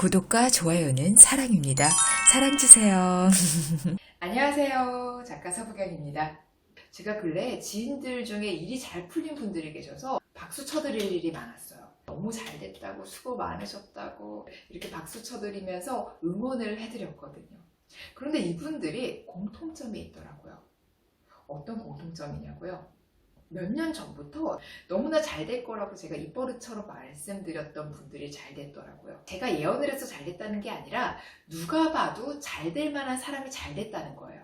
구독과 좋아요는 사랑입니다. 사랑 주세요. 안녕하세요. 작가 서부경입니다. 제가 근래 지인들 중에 일이 잘 풀린 분들이 계셔서 박수 쳐드릴 일이 많았어요. 너무 잘 됐다고, 수고 많으셨다고 이렇게 박수 쳐드리면서 응원을 해드렸거든요. 그런데 이분들이 공통점이 있더라고요. 어떤 공통점이냐고요? 몇 년 전부터 너무나 잘 될 거라고 제가 입버릇처럼 말씀드렸던 분들이 잘 됐더라고요. 제가 예언을 해서 잘 됐다는 게 아니라 누가 봐도 잘 될 만한 사람이 잘 됐다는 거예요.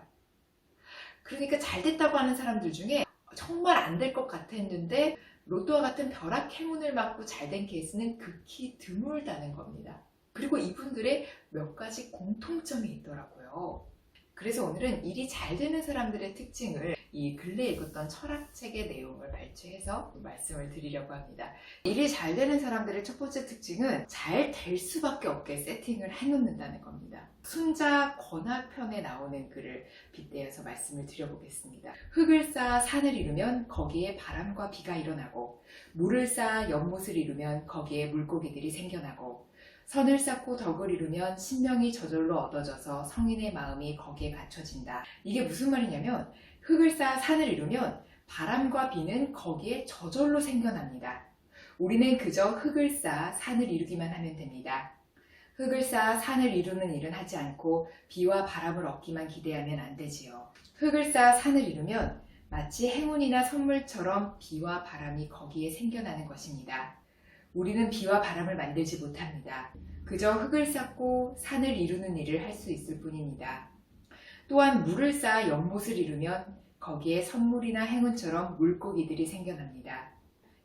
그러니까 잘 됐다고 하는 사람들 중에 정말 안 될 것 같았는데 로또와 같은 벼락 행운을 맞고 잘 된 케이스는 극히 드물다는 겁니다. 그리고 이분들의 몇 가지 공통점이 있더라고요. 그래서 오늘은 일이 잘 되는 사람들의 특징을 이 근래에 읽었던 철학책의 내용을 발췌해서 말씀을 드리려고 합니다. 일이 잘 되는 사람들의 첫 번째 특징은 잘 될 수밖에 없게 세팅을 해놓는다는 겁니다. 순자 권하편에 나오는 글을 빗대어서 말씀을 드려보겠습니다. 흙을 쌓아 산을 이루면 거기에 바람과 비가 일어나고, 물을 쌓아 연못을 이루면 거기에 물고기들이 생겨나고, 선을 쌓고 덕을 이루면 신명이 저절로 얻어져서 성인의 마음이 거기에 갖춰진다. 이게 무슨 말이냐면 흙을 쌓아 산을 이루면 바람과 비는 거기에 저절로 생겨납니다. 우리는 그저 흙을 쌓아 산을 이루기만 하면 됩니다. 흙을 쌓아 산을 이루는 일은 하지 않고 비와 바람을 얻기만 기대하면 안 되지요. 흙을 쌓아 산을 이루면 마치 행운이나 선물처럼 비와 바람이 거기에 생겨나는 것입니다. 우리는 비와 바람을 만들지 못합니다. 그저 흙을 쌓고 산을 이루는 일을 할 수 있을 뿐입니다. 또한 물을 쌓아 연못을 이루면 거기에 선물이나 행운처럼 물고기들이 생겨납니다.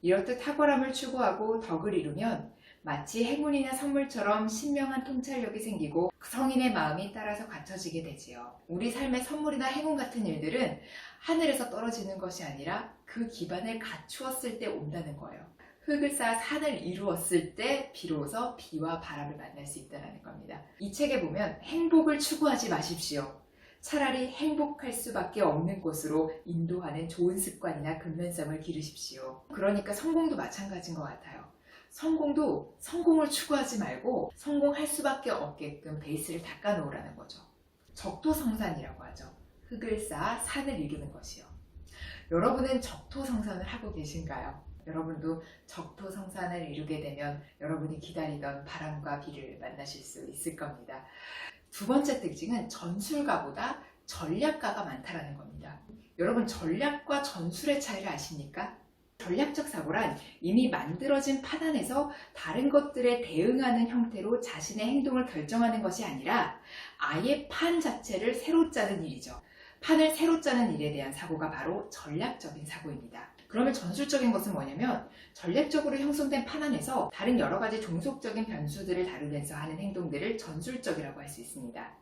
이렇듯 탁월함을 추구하고 덕을 이루면 마치 행운이나 선물처럼 신명한 통찰력이 생기고 성인의 마음이 따라서 갖춰지게 되지요. 우리 삶의 선물이나 행운 같은 일들은 하늘에서 떨어지는 것이 아니라 그 기반을 갖추었을 때 온다는 거예요. 흙을 쌓아 산을 이루었을 때 비로소 비와 바람을 만날 수 있다는 겁니다. 이 책에 보면 행복을 추구하지 마십시오. 차라리 행복할 수밖에 없는 곳으로 인도하는 좋은 습관이나 근면성을 기르십시오. 그러니까 성공도 마찬가지인 것 같아요. 성공도 성공을 추구하지 말고 성공할 수밖에 없게끔 베이스를 닦아놓으라는 거죠. 적토성산이라고 하죠. 흙을 쌓아 산을 이루는 것이요. 여러분은 적토성산을 하고 계신가요? 여러분도 적토성산을 이루게 되면 여러분이 기다리던 바람과 비를 만나실 수 있을 겁니다. 두 번째 특징은 전술가보다 전략가가 많다는 겁니다. 여러분, 전략과 전술의 차이를 아십니까? 전략적 사고란 이미 만들어진 판 안에서 다른 것들에 대응하는 형태로 자신의 행동을 결정하는 것이 아니라 아예 판 자체를 새로 짜는 일이죠. 판을 새로 짜는 일에 대한 사고가 바로 전략적인 사고입니다. 그러면 전술적인 것은 뭐냐면 전략적으로 형성된 판 안에서 다른 여러 가지 종속적인 변수들을 다루면서 하는 행동들을 전술적이라고 할 수 있습니다.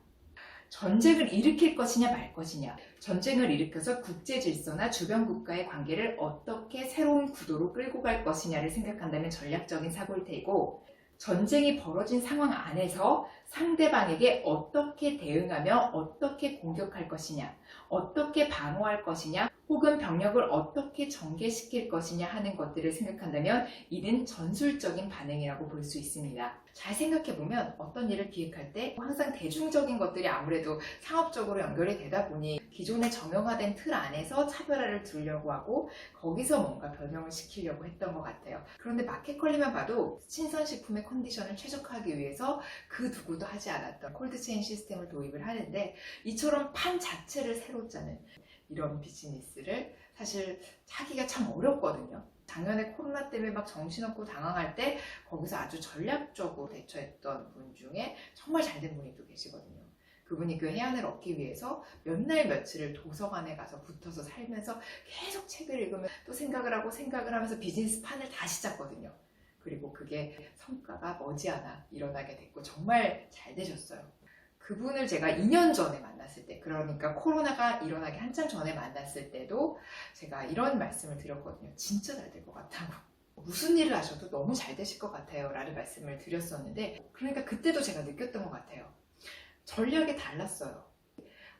전쟁을 일으킬 것이냐 말 것이냐, 전쟁을 일으켜서 국제 질서나 주변 국가의 관계를 어떻게 새로운 구도로 끌고 갈 것이냐를 생각한다면 전략적인 사고일 테고, 전쟁이 벌어진 상황 안에서 상대방에게 어떻게 대응하며 어떻게 공격할 것이냐, 어떻게 방어할 것이냐, 혹은 병력을 어떻게 전개시킬 것이냐 하는 것들을 생각한다면 이는 전술적인 반응이라고 볼 수 있습니다. 잘 생각해보면 어떤 일을 기획할 때 항상 대중적인 것들이 아무래도 상업적으로 연결이 되다 보니 기존의 정형화된 틀 안에서 차별화를 두려고 하고 거기서 뭔가 변형을 시키려고 했던 것 같아요. 그런데 마켓컬리만 봐도 신선식품의 컨디션을 최적화하기 위해서 그 누구도 하지 않았던 콜드체인 시스템을 도입을 하는데, 이처럼 판 자체를 새로 짜는 이런 비즈니스를 사실 하기가 참 어렵거든요. 작년에 코로나 때문에 막 정신없고 당황할 때 거기서 아주 전략적으로 대처했던 분 중에 정말 잘된 분이 또 계시거든요. 그분이 그 해안을 얻기 위해서 몇 날 며칠을 도서관에 가서 붙어서 살면서 계속 책을 읽으면 또 생각을 하면서 비즈니스 판을 다시 짰거든요. 그리고 그게 성과가 머지않아 일어나게 됐고 정말 잘 되셨어요. 그분을 제가 2년 전에 만났을 때, 그러니까 코로나가 일어나기 한참 전에 만났을 때도 제가 이런 말씀을 드렸거든요. 진짜 잘 될 것 같다고. 무슨 일을 하셔도 너무 잘 되실 것 같아요 라는 말씀을 드렸었는데, 그러니까 그때도 제가 느꼈던 것 같아요. 전략이 달랐어요.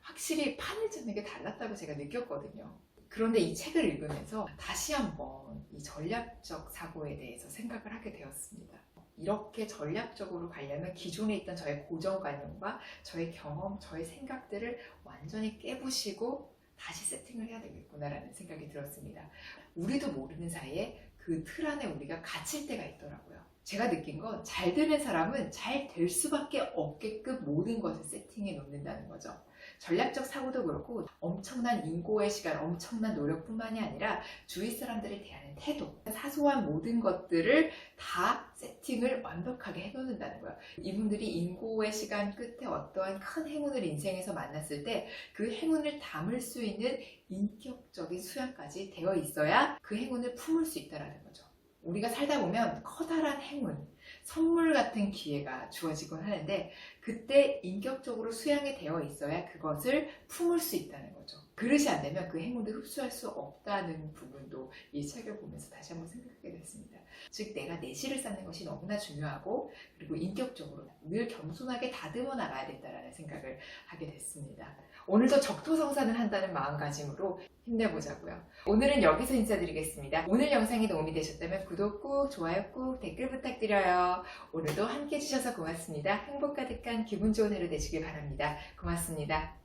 확실히 판을 짜는 게 달랐다고 제가 느꼈거든요. 그런데 이 책을 읽으면서 다시 한번 이 전략적 사고에 대해서 생각을 하게 되었습니다. 이렇게 전략적으로 가려면 기존에 있던 저의 고정관념과 저의 경험, 저의 생각들을 완전히 깨부시고 다시 세팅을 해야 되겠구나라는 생각이 들었습니다. 우리도 모르는 사이에 그 틀 안에 우리가 갇힐 때가 있더라고요. 제가 느낀 건 잘 되는 사람은 잘 될 수밖에 없게끔 모든 것을 세팅해 놓는다는 거죠. 전략적 사고도 그렇고 엄청난 인고의 시간, 엄청난 노력뿐만이 아니라 주위 사람들을 대하는 태도, 사소한 모든 것들을 다 세팅을 완벽하게 해놓는다는 거예요. 이분들이 인고의 시간 끝에 어떠한 큰 행운을 인생에서 만났을 때 그 행운을 담을 수 있는 인격적인 수양까지 되어 있어야 그 행운을 품을 수 있다는 거죠. 우리가 살다 보면 커다란 행운, 선물 같은 기회가 주어지곤 하는데 그때 인격적으로 수양이 되어 있어야 그것을 품을 수 있다는 거죠. 그릇이 안 되면 그 행운을 흡수할 수 없다는 부분도 이 책을 보면서 다시 한번 생각하게 됐습니다. 즉 내가 내실을 쌓는 것이 너무나 중요하고 그리고 인격적으로 늘 겸손하게 다듬어 나가야 된다는 생각을 하게 됐습니다. 오늘도 적토성사는 한다는 마음가짐으로 힘내보자고요. 오늘은 여기서 인사드리겠습니다. 오늘 영상이 도움이 되셨다면 구독 꾹, 좋아요 꾹, 댓글 부탁드려요. 오늘도 함께 해주셔서 고맙습니다. 행복 가득한 기분 좋은 하루 되시길 바랍니다. 고맙습니다.